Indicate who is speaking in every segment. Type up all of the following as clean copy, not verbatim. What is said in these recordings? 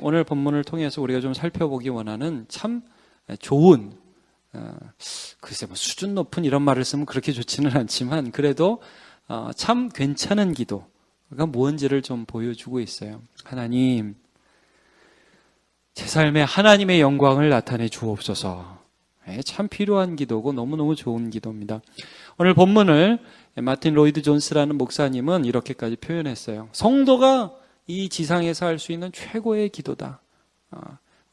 Speaker 1: 오늘 본문을 통해서 우리가 좀 살펴보기 원하는 참 좋은, 글쎄 뭐 수준 높은 이런 말을 쓰면 그렇게 좋지는 않지만 그래도 참 괜찮은 기도가 뭔지를 좀 보여주고 있어요. 하나님, 제 삶에 하나님의 영광을 나타내 주옵소서. 참 필요한 기도고 너무너무 좋은 기도입니다. 오늘 본문을 마틴 로이드 존스라는 목사님은 이렇게까지 표현했어요. 성도가 이 지상에서 할 수 있는 최고의 기도다.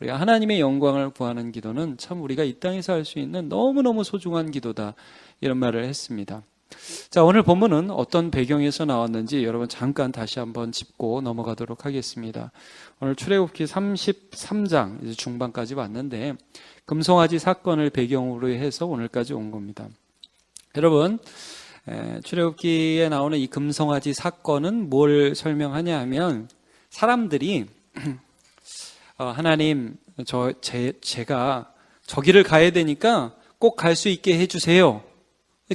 Speaker 1: 우리가 하나님의 영광을 구하는 기도는 참 우리가 이 땅에서 할 수 있는 너무너무 소중한 기도다. 이런 말을 했습니다. 자, 오늘 본문은 어떤 배경에서 나왔는지 여러분 잠깐 다시 한번 짚고 넘어가도록 하겠습니다. 오늘 출애굽기 33장 이제 중반까지 왔는데 금송아지 사건을 배경으로 해서 오늘까지 온 겁니다. 여러분, 출애굽기에 나오는 이 금송아지 사건은 뭘 설명하냐 하면 사람들이 하나님, 제가 저기를 가야 되니까 꼭 갈 수 있게 해주세요.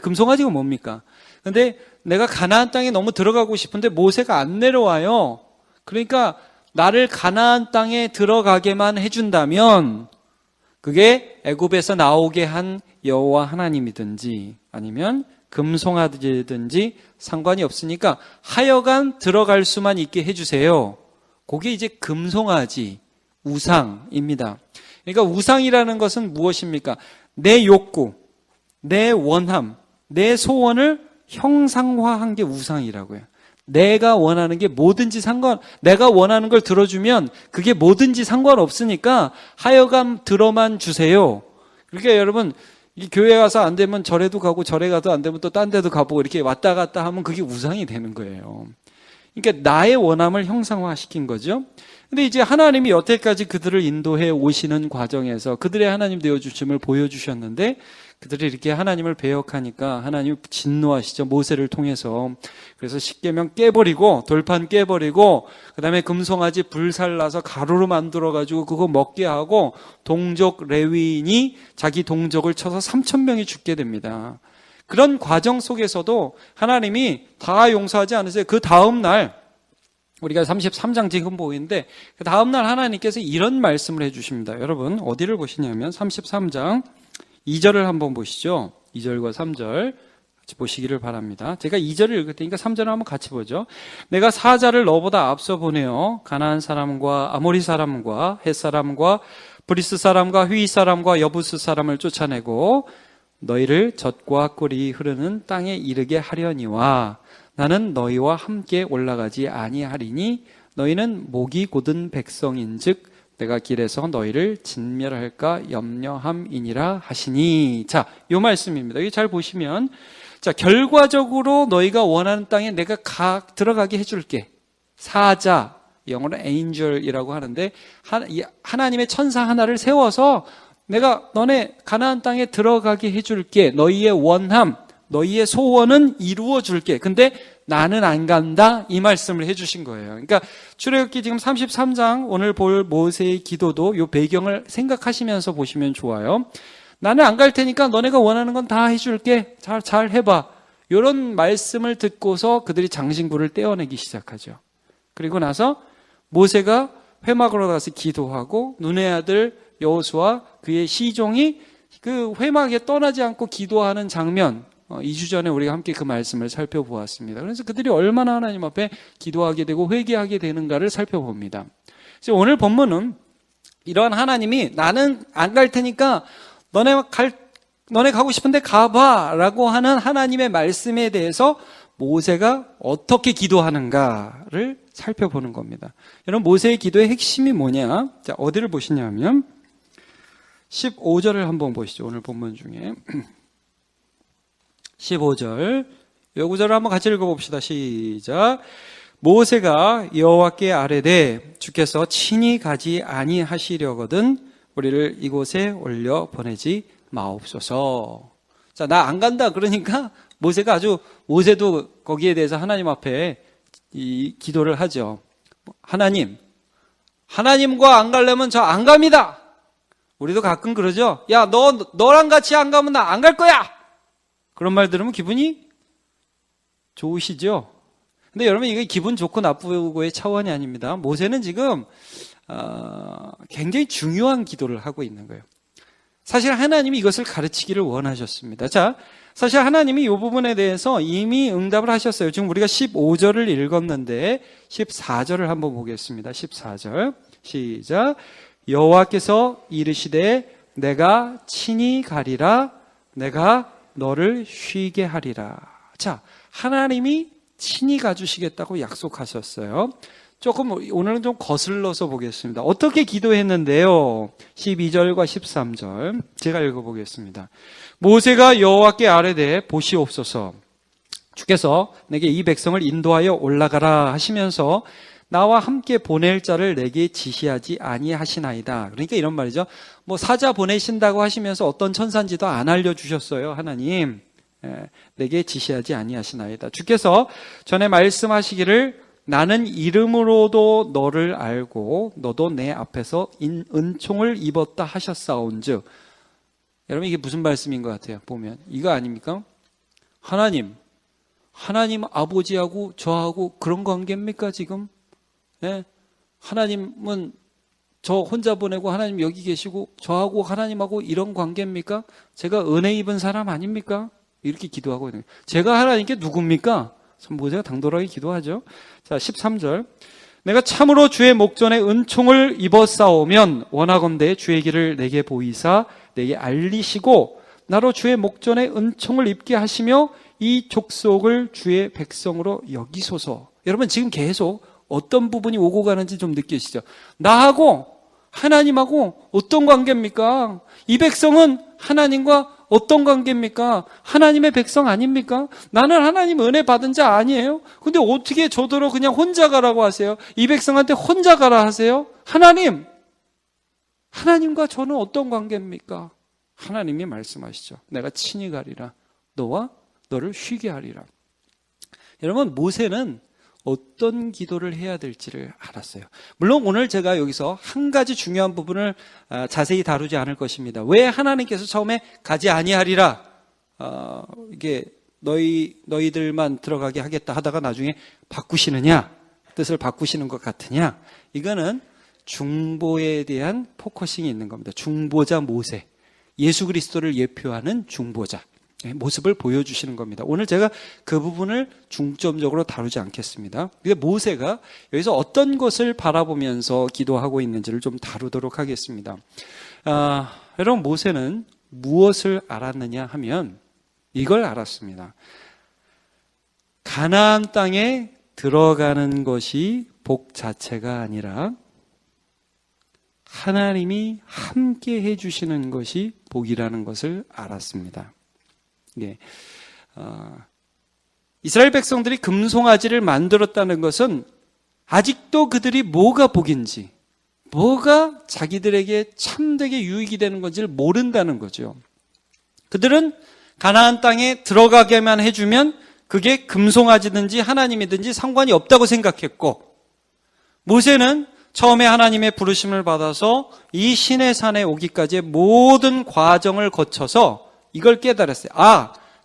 Speaker 1: 금송아지가 뭡니까? 근데 내가 가나안 땅에 너무 들어가고 싶은데 모세가 안 내려와요. 그러니까 나를 가나안 땅에 들어가게만 해준다면 그게 애굽에서 나오게 한 여호와 하나님이든지 아니면 금송아지든지 상관이 없으니까 하여간 들어갈 수만 있게 해주세요. 그게 이제 금송아지, 우상입니다. 그러니까 우상이라는 것은 무엇입니까? 내 욕구, 내 원함, 내 소원을 형상화한 게 우상이라고요. 내가 원하는 게 뭐든지 내가 원하는 걸 들어주면 그게 뭐든지 상관없으니까 하여간 들어만 주세요. 그러니까 여러분, 이 교회 가서 안 되면 절에도 가고 절에 가도 안 되면 또 딴 데도 가보고 이렇게 왔다 갔다 하면 그게 우상이 되는 거예요. 그러니까 나의 원함을 형상화시킨 거죠. 근데 이제 하나님이 여태까지 그들을 인도해 오시는 과정에서 그들의 하나님 되어주심을 보여주셨는데 그들이 이렇게 하나님을 배역하니까 하나님이 진노하시죠. 모세를 통해서. 그래서 십계명 깨버리고 돌판 깨버리고 그다음에 금송아지 불살라서 가루로 만들어가지고 그거 먹게 하고 동족 레위인이 자기 동족을 쳐서 3,000명이 죽게 됩니다. 그런 과정 속에서도 하나님이 다 용서하지 않으세요. 그 다음날 우리가 33장 지금 보이는데 그 다음날 하나님께서 이런 말씀을 해주십니다. 여러분 어디를 보시냐면 33장 2절을 한번 보시죠. 2절과 3절 같이 보시기를 바랍니다. 제가 2절을 읽을 테니까 3절을 한번 같이 보죠. 내가 사자를 너보다 앞서 보내어 가나안 사람과 아모리 사람과 헷 사람과 브리스 사람과 휘 사람과 여부스 사람을 쫓아내고 너희를 젖과 꿀이 흐르는 땅에 이르게 하려니와 나는 너희와 함께 올라가지 아니하리니 너희는 목이 곧은 백성인즉 내가 길에서 너희를 진멸할까 염려함이니라 하시니. 자, 요 말씀입니다. 여기 잘 보시면 자, 결과적으로 너희가 원하는 땅에 내가 들어가게 해줄게. 사자, 영어로 angel이라고 하는데 하나님의 천사 하나를 세워서 내가 너네 가나안 땅에 들어가게 해줄게. 너희의 원함, 너희의 소원은 이루어 줄게. 근데 나는 안 간다. 이 말씀을 해주신 거예요. 그러니까 출애굽기 지금 33장 오늘 볼 모세의 기도도 이 배경을 생각하시면서 보시면 좋아요. 나는 안 갈 테니까 너네가 원하는 건 다 해줄게. 잘 해봐. 이런 말씀을 듣고서 그들이 장신구를 떼어내기 시작하죠. 그리고 나서 모세가 회막으로 가서 기도하고 눈의 아들 여호수아 그의 시종이 그 회막에 떠나지 않고 기도하는 장면 2주 전에 우리가 함께 그 말씀을 살펴보았습니다. 그래서 그들이 얼마나 하나님 앞에 기도하게 되고 회개하게 되는가를 살펴봅니다. 그래서 오늘 본문은 이러한 하나님이 나는 안 갈 테니까 너네 가고 싶은데 가봐 라고 하는 하나님의 말씀에 대해서 모세가 어떻게 기도하는가를 살펴보는 겁니다. 여러분 모세의 기도의 핵심이 뭐냐? 자, 어디를 보시냐면 15절을 한번 보시죠. 오늘 본문 중에 15절 요 구절을 한번 같이 읽어봅시다. 시작. 모세가 여호와께 아뢰되 주께서 친히 가지 아니하시려거든 우리를 이곳에 올려 보내지 마옵소서. 자, 나 안 간다 그러니까 모세도 거기에 대해서 하나님 앞에 이 기도를 하죠. 하나님과 안 가려면 저 안 갑니다. 우리도 가끔 그러죠. 야, 너랑 같이 안 가면 나 안 갈 거야. 그런 말 들으면 기분이 좋으시죠? 근데 여러분 이게 기분 좋고 나쁘고의 차원이 아닙니다. 모세는 지금 굉장히 중요한 기도를 하고 있는 거예요. 사실 하나님이 이것을 가르치기를 원하셨습니다. 자, 사실 하나님이 이 부분에 대해서 이미 응답을 하셨어요. 지금 우리가 15절을 읽었는데 14절을 한번 보겠습니다. 14절 시작. 여호와께서 이르시되 내가 친히 가리라. 내가 너를 쉬게 하리라. 자, 하나님이 친히 가주시겠다고 약속하셨어요. 조금 오늘은 좀 거슬러서 보겠습니다. 어떻게 기도했는데요? 12절과 13절 제가 읽어보겠습니다. 모세가 여호와께 아뢰되 보시옵소서. 주께서 내게 이 백성을 인도하여 올라가라 하시면서 나와 함께 보낼 자를 내게 지시하지 아니하시나이다. 그러니까 이런 말이죠. 뭐 사자 보내신다고 하시면서 어떤 천사인지도 안 알려주셨어요. 하나님. 내게 지시하지 아니하시나이다. 주께서 전에 말씀하시기를 나는 이름으로도 너를 알고 너도 내 앞에서 은총을 입었다 하셨사온즉. 여러분 이게 무슨 말씀인 것 같아요? 보면 이거 아닙니까? 하나님 아버지하고 저하고 그런 관계입니까 지금? 네? 하나님은 저 혼자 보내고 하나님 여기 계시고 저하고 하나님하고 이런 관계입니까? 제가 은혜 입은 사람 아닙니까? 이렇게 기도하고 있는 거예요. 제가 하나님께 누굽니까? 참 모세가 당돌하게 기도하죠. 자, 13절. 내가 참으로 주의 목전에 은총을 입었사오면 원하건대 주의 길을 내게 보이사 내게 알리시고 나로 주의 목전에 은총을 입게 하시며 이 족속을 주의 백성으로 여기소서. 여러분 지금 계속 어떤 부분이 오고 가는지 좀 느끼시죠? 나하고 하나님하고 어떤 관계입니까? 이 백성은 하나님과 어떤 관계입니까? 하나님의 백성 아닙니까? 나는 하나님 은혜 받은 자 아니에요? 근데 어떻게 저더러 그냥 혼자 가라고 하세요? 이 백성한테 혼자 가라 하세요? 하나님과 저는 어떤 관계입니까? 하나님이 말씀하시죠. 내가 친히 가리라. 너와 너를 쉬게 하리라. 여러분 모세는 어떤 기도를 해야 될지를 알았어요. 물론 오늘 제가 여기서 한 가지 중요한 부분을 자세히 다루지 않을 것입니다. 왜 하나님께서 처음에 가지 아니하리라 이게 너희들만 들어가게 하겠다 하다가 나중에 바꾸시느냐, 뜻을 바꾸시는 것 같으냐, 이거는 중보에 대한 포커싱이 있는 겁니다. 중보자 모세, 예수 그리스도를 예표하는 중보자 모습을 보여주시는 겁니다. 오늘 제가 그 부분을 중점적으로 다루지 않겠습니다. 근데 모세가 여기서 어떤 것을 바라보면서 기도하고 있는지를 좀 다루도록 하겠습니다. 여러분 모세는 무엇을 알았느냐 하면 이걸 알았습니다. 가나안 땅에 들어가는 것이 복 자체가 아니라 하나님이 함께 해주시는 것이 복이라는 것을 알았습니다. 예. 이스라엘 백성들이 금송아지를 만들었다는 것은 아직도 그들이 뭐가 복인지, 뭐가 자기들에게 참되게 유익이 되는 건지를 모른다는 거죠. 그들은 가나안 땅에 들어가게만 해주면 그게 금송아지든지 하나님이든지 상관이 없다고 생각했고, 모세는 처음에 하나님의 부르심을 받아서 이 시내산에 오기까지의 모든 과정을 거쳐서 이걸 깨달았어요.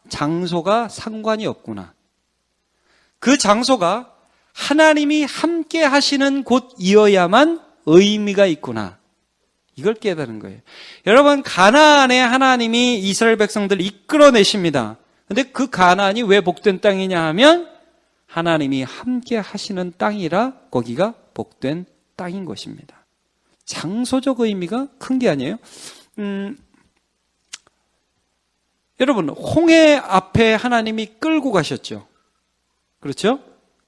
Speaker 1: 장소가 상관이 없구나. 그 장소가 하나님이 함께 하시는 곳이어야만 의미가 있구나. 이걸 깨달은 거예요. 여러분, 가나안에 하나님이 이스라엘 백성들을 이끌어내십니다. 근데 그 가나안이 왜 복된 땅이냐 하면 하나님이 함께 하시는 땅이라 거기가 복된 땅인 것입니다. 장소적 의미가 큰 게 아니에요. 여러분, 홍해 앞에 하나님이 끌고 가셨죠. 그렇죠?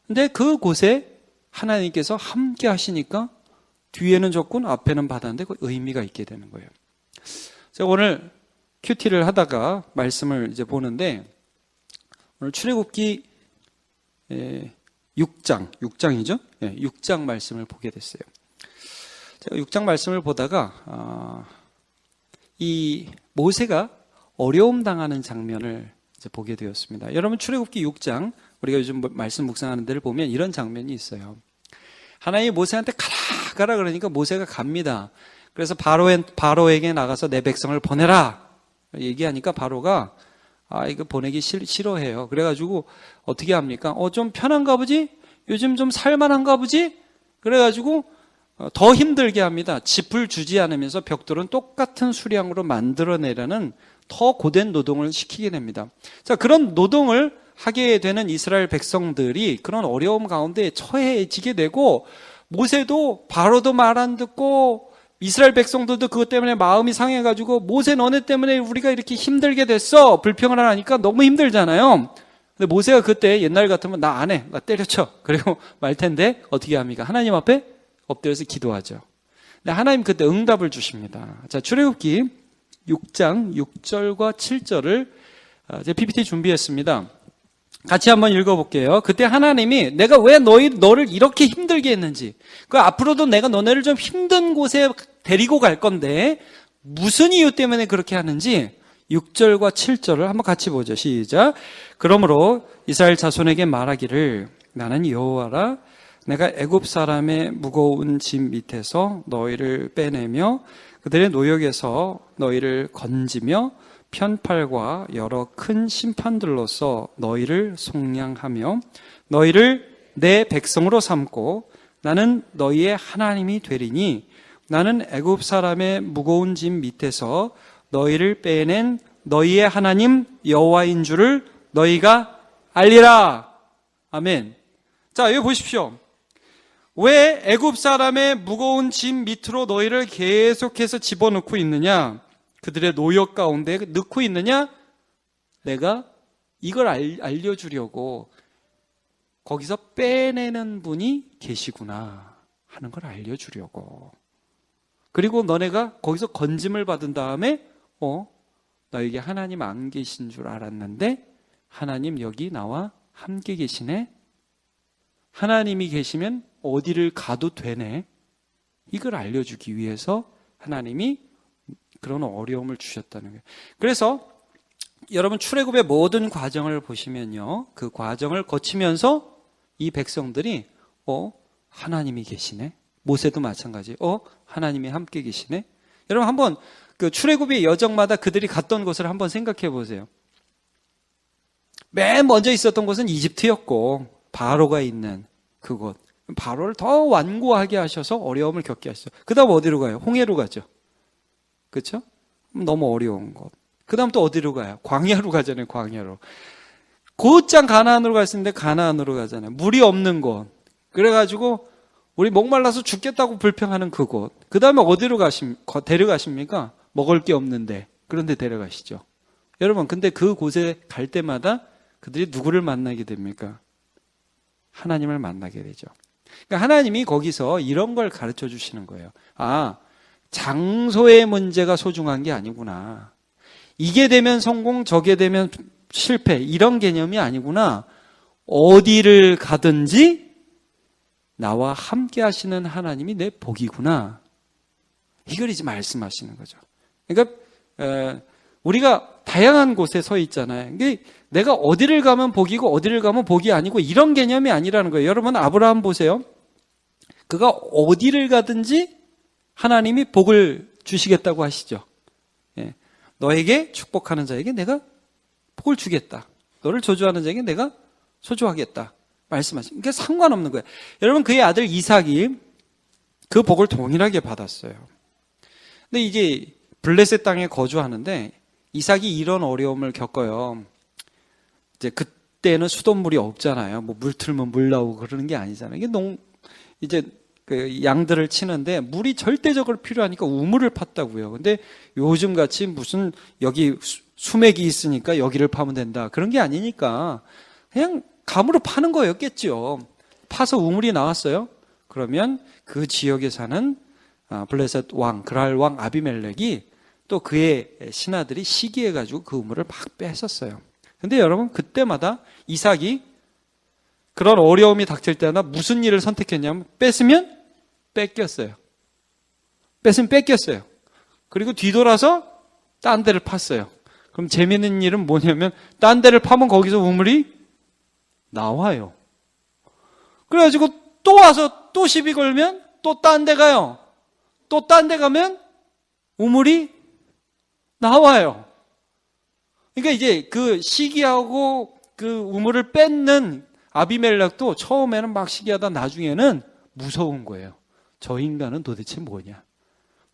Speaker 1: 근데 그곳에 하나님께서 함께 하시니까 뒤에는 적군, 앞에는 바다인데 그 의미가 있게 되는 거예요. 제가 오늘 큐티를 하다가 말씀을 이제 보는데 오늘 출애굽기 6장이죠? 6장 말씀을 보게 됐어요. 제가 6장 말씀을 보다가 이 모세가 어려움 당하는 장면을 이제 보게 되었습니다. 여러분 출애굽기 6장 우리가 요즘 말씀 묵상하는 데를 보면 이런 장면이 있어요. 하나님이 모세한테 가라 그러니까 모세가 갑니다. 그래서 바로에게 나가서 내 백성을 보내라 얘기하니까 바로가 이거 보내기 싫어해요. 그래가지고 어떻게 합니까? 좀 편한가 보지? 요즘 좀 살만한가 보지? 그래가지고 더 힘들게 합니다. 짚을 주지 않으면서 벽돌은 똑같은 수량으로 만들어내라는 더 고된 노동을 시키게 됩니다. 자, 그런 노동을 하게 되는 이스라엘 백성들이 그런 어려움 가운데 처해지게 되고, 모세도 바로도 말 안 듣고 이스라엘 백성들도 그것 때문에 마음이 상해가지고, 모세 너네 때문에 우리가 이렇게 힘들게 됐어, 불평을 하니까 너무 힘들잖아요. 근데 모세가 그때 옛날 같으면 나 안 해, 나 때려쳐, 그리고 말 텐데 어떻게 합니까? 하나님 앞에 엎드려서 기도하죠. 근데 하나님 그때 응답을 주십니다. 자, 출애굽기 6장 6절과 7절을 제 PPT 준비했습니다. 같이 한번 읽어볼게요. 그때 하나님이 내가 왜 너를 이렇게 힘들게 했는지, 그 앞으로도 내가 너네를 좀 힘든 곳에 데리고 갈 건데 무슨 이유 때문에 그렇게 하는지 6절과 7절을 한번 같이 보죠. 시작. 그러므로 이스라엘 자손에게 말하기를 나는 여호와라. 내가 애굽 사람의 무거운 짐 밑에서 너희를 빼내며 그들의 노역에서 너희를 건지며 편팔과 여러 큰 심판들로서 너희를 속량하며 너희를 내 백성으로 삼고 나는 너희의 하나님이 되리니 나는 애굽 사람의 무거운 짐 밑에서 너희를 빼낸 너희의 하나님 여호와인 줄을 너희가 알리라. 아멘. 자, 여기 보십시오. 왜 애굽 사람의 무거운 짐 밑으로 너희를 계속해서 집어넣고 있느냐? 그들의 노역 가운데 넣고 있느냐? 내가 이걸 알려주려고 거기서 빼내는 분이 계시구나 하는 걸 알려주려고. 그리고 너네가 거기서 건짐을 받은 다음에 너에게 하나님 안 계신 줄 알았는데 하나님 여기 나와 함께 계시네. 하나님이 계시면 어디를 가도 되네. 이걸 알려주기 위해서 하나님이 그런 어려움을 주셨다는 거예요. 그래서 여러분 출애굽의 모든 과정을 보시면요, 그 과정을 거치면서 이 백성들이 하나님이 계시네. 모세도 마찬가지. 하나님이 함께 계시네. 여러분 한번 그 출애굽의 여정마다 그들이 갔던 곳을 한번 생각해 보세요. 맨 먼저 있었던 곳은 이집트였고 바로가 있는 그곳. 바로를 더 완고하게 하셔서 어려움을 겪게 하시죠. 그 다음 어디로 가요? 홍해로 가죠. 그렇죠? 너무 어려운 곳. 그 다음 또 어디로 가요? 광야로 가잖아요. 광야로. 곧장 가나안으로 갔는데 가나안으로 가잖아요. 물이 없는 곳. 그래가지고 우리 목말라서 죽겠다고 불평하는 그곳. 그 다음에 어디로 데려가십니까? 먹을 게 없는데. 그런데 데려가시죠. 여러분, 근데 그곳에 갈 때마다 그들이 누구를 만나게 됩니까? 하나님을 만나게 되죠. 그러니까 하나님이 거기서 이런 걸 가르쳐 주시는 거예요. 장소의 문제가 소중한 게 아니구나. 이게 되면 성공, 저게 되면 실패, 이런 개념이 아니구나. 어디를 가든지 나와 함께 하시는 하나님이 내 복이구나. 이걸 이제 말씀하시는 거죠. 그러니까 우리가 다양한 곳에 서 있잖아요. 내가 어디를 가면 복이고 어디를 가면 복이 아니고 이런 개념이 아니라는 거예요. 여러분 아브라함 보세요. 그가 어디를 가든지 하나님이 복을 주시겠다고 하시죠. 너에게 축복하는 자에게 내가 복을 주겠다. 너를 저주하는 자에게 내가 저주하겠다. 말씀하시죠. 그러니까 상관없는 거예요. 여러분 그의 아들 이삭이 그 복을 동일하게 받았어요. 근데 이제 블레셋 땅에 거주하는데 이삭이 이런 어려움을 겪어요. 이제 그때는 수돗물이 없잖아요. 물 틀면 물 나오고 그러는 게 아니잖아요. 이게 이제 그 양들을 치는데 물이 절대적으로 필요하니까 우물을 팠다고요. 근데 요즘 같이 무슨 여기 수맥이 있으니까 여기를 파면 된다. 그런 게 아니니까 그냥 감으로 파는 거였겠죠. 파서 우물이 나왔어요. 그러면 그 지역에 사는 블레셋 왕, 그랄 왕 아비멜렉이 또 그의 신하들이 시기해가지고 그 우물을 막 뺏었어요. 근데 여러분 그때마다 이삭이 그런 어려움이 닥칠 때마다 무슨 일을 선택했냐면 뺏으면 뺏겼어요. 뺏으면 뺏겼어요. 그리고 뒤돌아서 딴 데를 팠어요. 그럼 재미있는 일은 뭐냐면 딴 데를 파면 거기서 우물이 나와요. 그래가지고 또 와서 또 시비 걸면 또 딴 데 가요. 또 딴 데 가면 우물이 나와요. 그러니까 이제 그 시기하고 그 우물을 뺏는 아비멜렉도 처음에는 막 시기하다 나중에는 무서운 거예요. 저 인간은 도대체 뭐냐?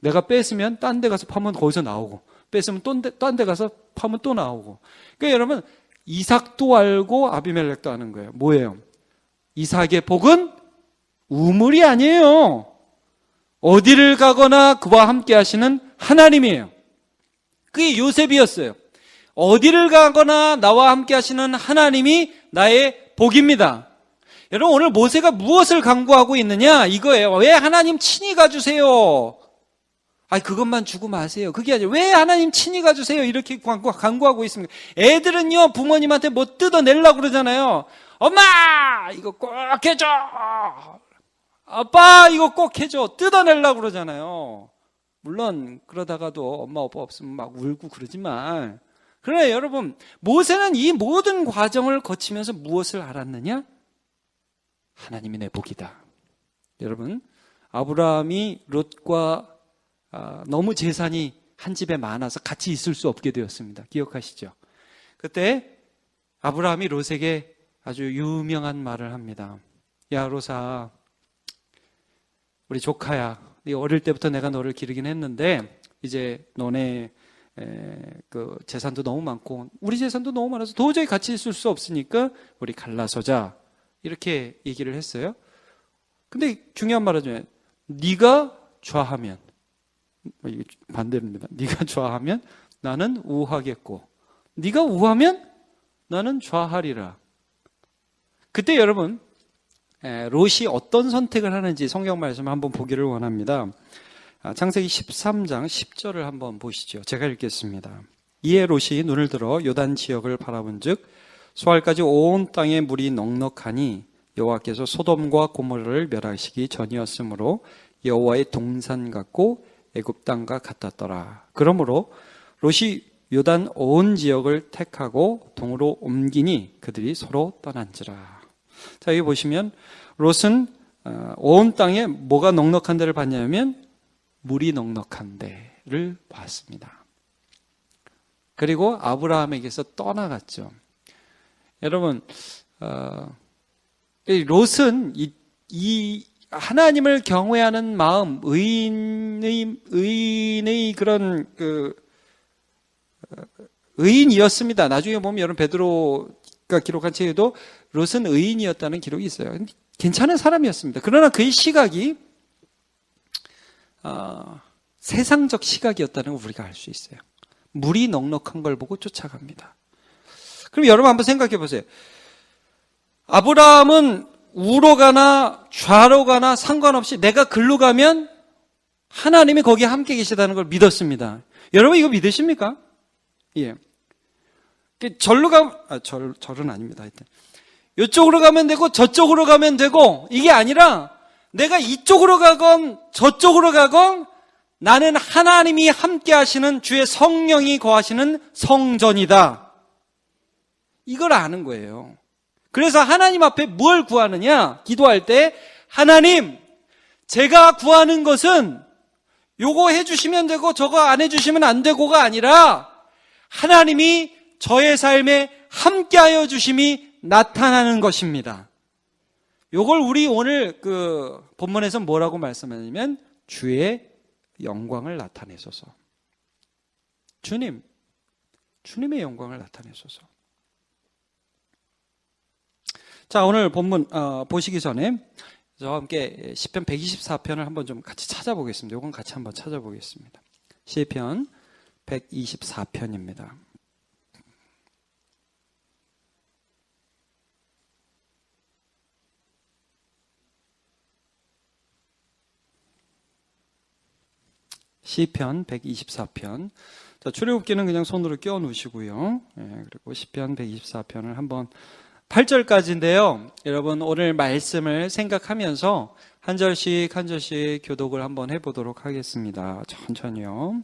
Speaker 1: 내가 뺏으면 딴 데 가서 파면 거기서 나오고, 뺏으면 딴 데 가서 파면 또 나오고. 그러니까 여러분, 이삭도 알고 아비멜렉도 아는 거예요. 뭐예요? 이삭의 복은 우물이 아니에요. 어디를 가거나 그와 함께 하시는 하나님이에요. 그게 요셉이었어요. 어디를 가거나 나와 함께 하시는 하나님이 나의 복입니다. 여러분, 오늘 모세가 무엇을 강구하고 있느냐? 이거예요. 왜 하나님 친히 가주세요? 그것만 주고 마세요. 그게 아니라 왜 하나님 친히 가주세요? 이렇게 강구하고 있습니다. 애들은요, 부모님한테 뭐 뜯어내려고 그러잖아요. 엄마! 이거 꼭 해줘! 아빠! 이거 꼭 해줘! 뜯어내려고 그러잖아요. 물론 그러다가도 엄마 아빠 없으면 막 울고 그러지만, 그러나 여러분, 모세는 이 모든 과정을 거치면서 무엇을 알았느냐? 하나님이 내 복이다. 여러분, 아브라함이 롯과 너무 재산이 한 집에 많아서 같이 있을 수 없게 되었습니다. 기억하시죠? 그때 아브라함이 롯에게 아주 유명한 말을 합니다. 야, 롯아, 우리 조카야, 네 어릴 때부터 내가 너를 기르긴 했는데 이제 너네 그 재산도 너무 많고 우리 재산도 너무 많아서 도저히 같이 있을 수 없으니까 우리 갈라서자, 이렇게 얘기를 했어요. 근데 중요한 말은 네가 좌하면, 반대입니다. 네가 좌하면 나는 우하겠고 네가 우하면 나는 좌하리라. 그때 여러분, 롯이 어떤 선택을 하는지 성경 말씀을 한번 보기를 원합니다. 창세기 13장 10절을 한번 보시죠. 제가 읽겠습니다. 이에 롯이 눈을 들어 요단 지역을 바라본즉 소알까지 온 땅에 물이 넉넉하니 여호와께서 소돔과 고모라를 멸하시기 전이었으므로 여호와의 동산 같고 애굽 땅과 같았더라. 그러므로 롯이 요단 온 지역을 택하고 동으로 옮기니 그들이 서로 떠난지라. 자, 여기 보시면 롯은 온 땅에 뭐가 넉넉한 데를 봤냐면 물이 넉넉한 데를 봤습니다. 그리고 아브라함에게서 떠나갔죠. 여러분, 롯은 이 하나님을 경외하는 마음, 의인의 그런 의인이었습니다. 나중에 보면 여러분 베드로가 기록한 책에도 롯은 의인이었다는 기록이 있어요. 괜찮은 사람이었습니다. 그러나 그의 시각이 세상적 시각이었다는 걸 우리가 알 수 있어요. 물이 넉넉한 걸 보고 쫓아갑니다. 그럼 여러분 한번 생각해 보세요. 아브라함은 우로 가나 좌로 가나 상관없이 내가 글로 가면 하나님이 거기에 함께 계시다는 걸 믿었습니다. 여러분 이거 믿으십니까? 예. 절로 절은 아닙니다. 하여튼. 이쪽으로 가면 되고 저쪽으로 가면 되고 이게 아니라 내가 이쪽으로 가건 저쪽으로 가건 나는 하나님이 함께 하시는 주의 성령이 거하시는 성전이다. 이걸 아는 거예요. 그래서 하나님 앞에 뭘 구하느냐? 기도할 때 하나님, 제가 구하는 것은 요거 해주시면 되고 저거 안 해주시면 안 되고가 아니라 하나님이 저의 삶에 함께하여 주심이 나타나는 것입니다. 요걸 우리 오늘 그 본문에서 뭐라고 말씀하냐면 주의 영광을 나타내소서. 주님의 영광을 나타내소서. 자, 오늘 본문 보시기 전에 저와 함께 시편 124편을 한번 좀 같이 찾아보겠습니다. 이건 같이 한번 찾아보겠습니다. 시편 124편입니다. 시편 124편. 자, 출애굽기는 그냥 손으로 끼워 놓으시고요. 그리고 시편 124편을 한번 8절까지인데요. 여러분 오늘 말씀을 생각하면서 한 절씩 한 절씩 교독을 한번 해보도록 하겠습니다. 천천히요.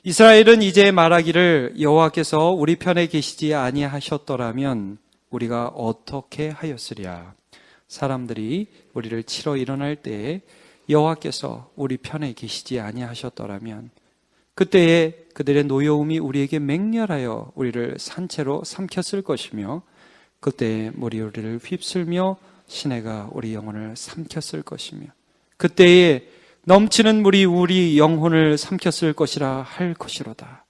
Speaker 1: 이스라엘은 이제 말하기를 여호와께서 우리 편에 계시지 아니하셨더라면 우리가 어떻게 하였으랴. 사람들이 우리를 치러 일어날 때에 여호와께서 우리 편에 계시지 아니하셨더라면 그때에 그들의 노여움이 우리에게 맹렬하여 우리를 산채로 삼켰을 것이며 그때에 물이 우리를 휩쓸며 시내가 우리 영혼을 삼켰을 것이며 그때에 넘치는 물이 우리 영혼을 삼켰을 것이라 할 것이로다.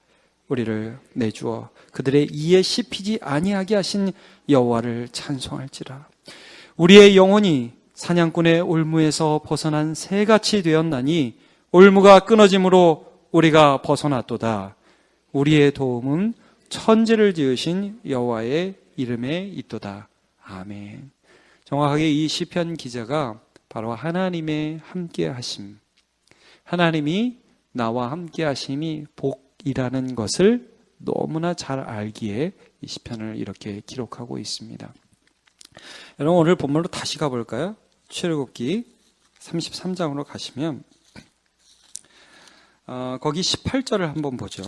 Speaker 1: 우리를 내주어 그들의 이에 씹히지 아니하게 하신 여호와를 찬송할지라. 우리의 영혼이 사냥꾼의 올무에서 벗어난 새같이 되었나니 올무가 끊어짐으로 우리가 벗어났도다. 우리의 도움은 천지를 지으신 여호와의 이름에 있도다. 아멘. 정확하게 이 시편 기자가 바로 하나님의 함께 하심, 하나님이 나와 함께 하심이 복이라는 것을 너무나 잘 알기에 이 시편을 이렇게 기록하고 있습니다. 여러분, 오늘 본문으로 다시 가볼까요? 출애굽기 33장으로 가시면 거기 18절을 한번 보죠.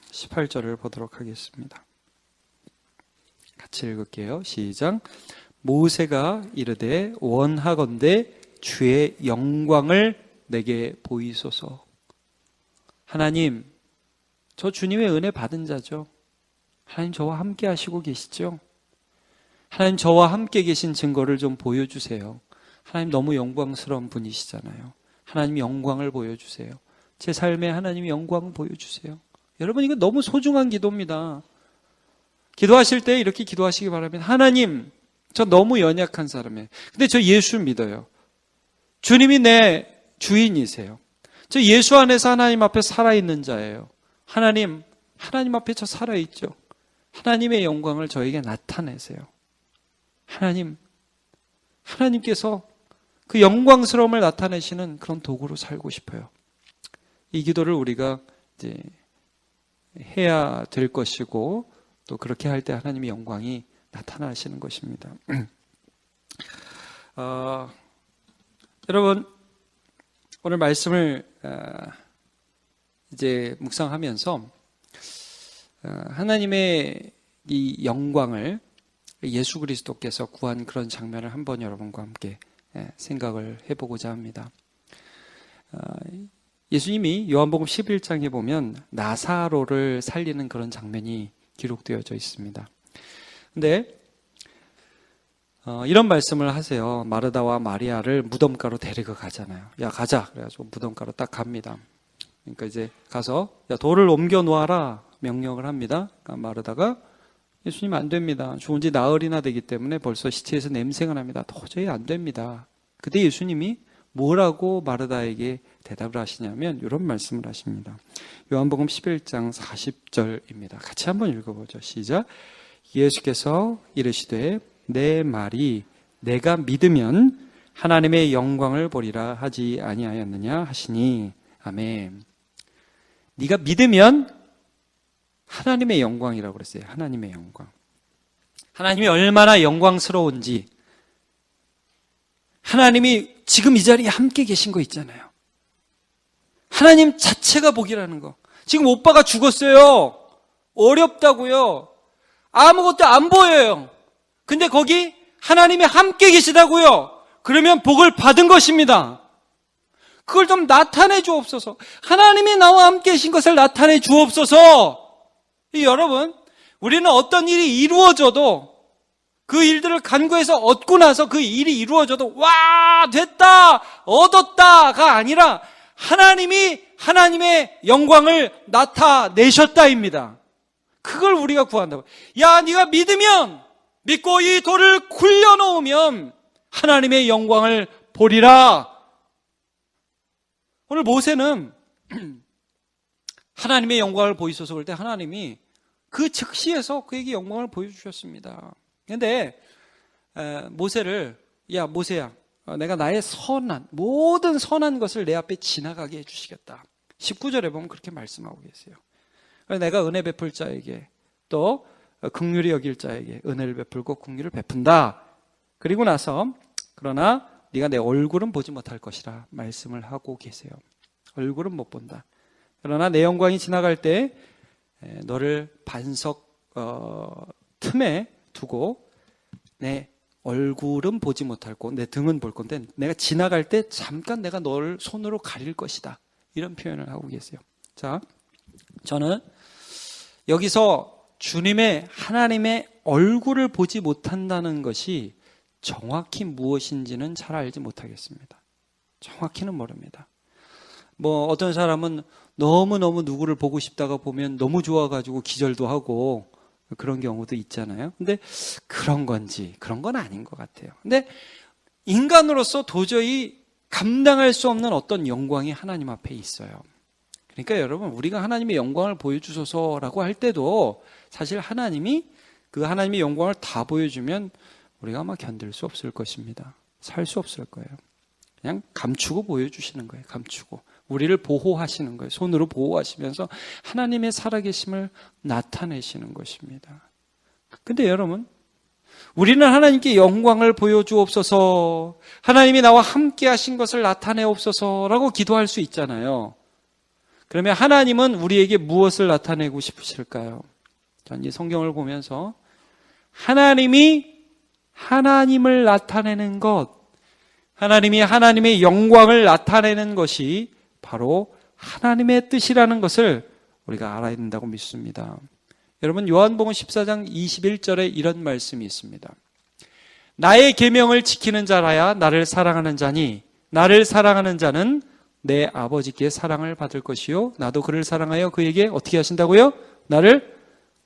Speaker 1: 18절을 보도록 하겠습니다. 같이 읽을게요. 시작. 모세가 이르되 원하건대 주의 영광을 내게 보이소서. 하나님, 저 주님의 은혜 받은 자죠. 하나님, 저와 함께 하시고 계시죠? 하나님, 저와 함께 계신 증거를 좀 보여주세요. 하나님, 너무 영광스러운 분이시잖아요. 하나님, 영광을 보여주세요. 제 삶에 하나님 영광 보여주세요. 여러분, 이거 너무 소중한 기도입니다. 기도하실 때 이렇게 기도하시기 바랍니다. 하나님, 저 너무 연약한 사람이에요. 근데 저 예수 믿어요. 주님이 내 주인이세요. 저 예수 안에서 하나님 앞에 살아있는 자예요. 하나님 앞에 저 살아있죠. 하나님의 영광을 저에게 나타내세요. 하나님께서 그 영광스러움을 나타내시는 그런 도구로 살고 싶어요. 이 기도를 우리가 이제 해야 될 것이고, 또 그렇게 할 때 하나님의 영광이 나타나시는 것입니다. 여러분, 오늘 말씀을 이제 묵상하면서 하나님의 이 영광을 예수 그리스도께서 구한 그런 장면을 한번 여러분과 함께 생각을 해보고자 합니다. 예수님이 요한복음 11장에 보면 나사로를 살리는 그런 장면이 기록되어져 있습니다. 근데 이런 말씀을 하세요. 마르다와 마리아를 무덤가로 데리고 가잖아요. 야, 가자. 그래가지고 무덤가로 딱 갑니다. 그러니까 이제 가서 야, 돌을 옮겨 놓아라 명령을 합니다. 그러니까 마르다가 예수님 안 됩니다. 죽은 지 나흘이나 되기 때문에 벌써 시체에서 냄새가 납니다. 도저히 안 됩니다. 그때 예수님이 뭐라고 마르다에게 대답을 하시냐면 이런 말씀을 하십니다. 요한복음 11장 40절입니다. 같이 한번 읽어보죠. 시작. 예수께서 이르시되 내 말이 내가 믿으면 하나님의 영광을 보리라 하지 아니하였느냐 하시니 아멘. 네가 믿으면 하나님의 영광이라고 그랬어요. 하나님의 영광. 하나님이 얼마나 영광스러운지, 하나님이 지금 이 자리에 함께 계신 거 있잖아요. 하나님 자체가 복이라는 거. 지금 오빠가 죽었어요. 어렵다고요. 아무것도 안 보여요. 근데 거기 하나님이 함께 계시다고요. 그러면 복을 받은 것입니다. 그걸 좀 나타내 주옵소서. 하나님이 나와 함께 계신 것을 나타내 주옵소서. 여러분, 우리는 어떤 일이 이루어져도 그 일들을 간구해서 얻고 나서 그 일이 이루어져도 와 됐다 얻었다가 아니라 하나님이 하나님의 영광을 나타내셨다입니다. 그걸 우리가 구한다고. 야, 네가 믿으면, 믿고 이 돌을 굴려놓으면 하나님의 영광을 보리라. 오늘 모세는 하나님의 영광을 보이소서 그럴 때 하나님이 그 즉시에서 그에게 영광을 보여주셨습니다. 그런데 모세를 야 모세야, 내가 나의 모든 선한 것을 내 앞에 지나가게 해주시겠다. 19절에 보면 그렇게 말씀하고 계세요. 내가 은혜 베풀 자에게 또 긍휼히 여길 자에게 은혜를 베풀고 긍휼을 베푼다. 그리고 나서 그러나 네가 내 얼굴은 보지 못할 것이라 말씀을 하고 계세요. 얼굴은 못 본다. 그러나 내 영광이 지나갈 때 너를 반석 틈에 두고 내 얼굴은 보지 못할 거, 내 등은 볼 건데 내가 지나갈 때 잠깐 내가 너를 손으로 가릴 것이다. 이런 표현을 하고 계세요. 자, 저는 여기서 주님의 하나님의 얼굴을 보지 못한다는 것이 정확히 무엇인지는 잘 알지 못하겠습니다. 정확히는 모릅니다. 뭐 어떤 사람은 너무너무 누구를 보고 싶다가 보면 너무 좋아가지고 기절도 하고 그런 경우도 있잖아요. 근데 그런 건지 그런 건 아닌 것 같아요. 근데 인간으로서 도저히 감당할 수 없는 어떤 영광이 하나님 앞에 있어요. 그러니까 여러분, 우리가 하나님의 영광을 보여주소서라고 할 때도 사실 하나님이 그 하나님의 영광을 다 보여주면 우리가 아마 견딜 수 없을 것입니다. 살 수 없을 거예요. 그냥 감추고 보여주시는 거예요. 감추고. 우리를 보호하시는 거예요. 손으로 보호하시면서 하나님의 살아계심을 나타내시는 것입니다. 근데 여러분, 우리는 하나님께 영광을 보여주옵소서, 하나님이 나와 함께 하신 것을 나타내옵소서라고 기도할 수 있잖아요. 그러면 하나님은 우리에게 무엇을 나타내고 싶으실까요? 전 이 성경을 보면서 하나님이 하나님을 나타내는 것, 하나님이 하나님의 영광을 나타내는 것이 바로 하나님의 뜻이라는 것을 우리가 알아야 된다고 믿습니다. 여러분, 요한복음 14장 21절에 이런 말씀이 있습니다. 나의 계명을 지키는 자라야 나를 사랑하는 자니 나를 사랑하는 자는 내 아버지께 사랑을 받을 것이요 나도 그를 사랑하여 그에게 어떻게 하신다고요? 나를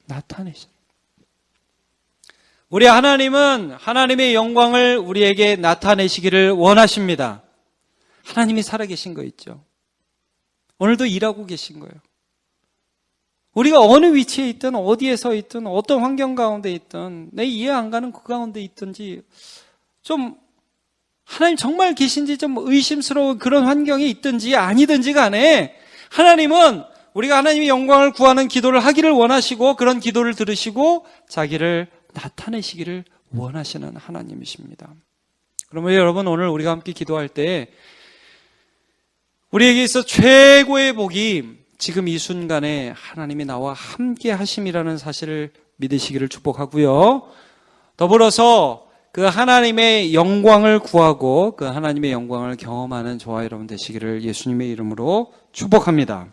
Speaker 1: 나타내신다. 우리 하나님은 하나님의 영광을 우리에게 나타내시기를 원하십니다. 하나님이 살아계신 거 있죠. 오늘도 일하고 계신 거예요. 우리가 어느 위치에 있든 어디에 서 있든 어떤 환경 가운데 있든 내 이해 안 가는 그 가운데 있든지 좀 하나님 정말 계신지 좀 의심스러운 그런 환경에 있든지 아니든지 간에 하나님은 우리가 하나님의 영광을 구하는 기도를 하기를 원하시고 그런 기도를 들으시고 자기를 나타내시기를 원하시는 하나님이십니다. 그러면 여러분, 오늘 우리가 함께 기도할 때 우리에게 있어 최고의 복이 지금 이 순간에 하나님이 나와 함께 하심이라는 사실을 믿으시기를 축복하고요. 더불어서 그 하나님의 영광을 구하고 그 하나님의 영광을 경험하는 저와 여러분 되시기를 예수님의 이름으로 축복합니다.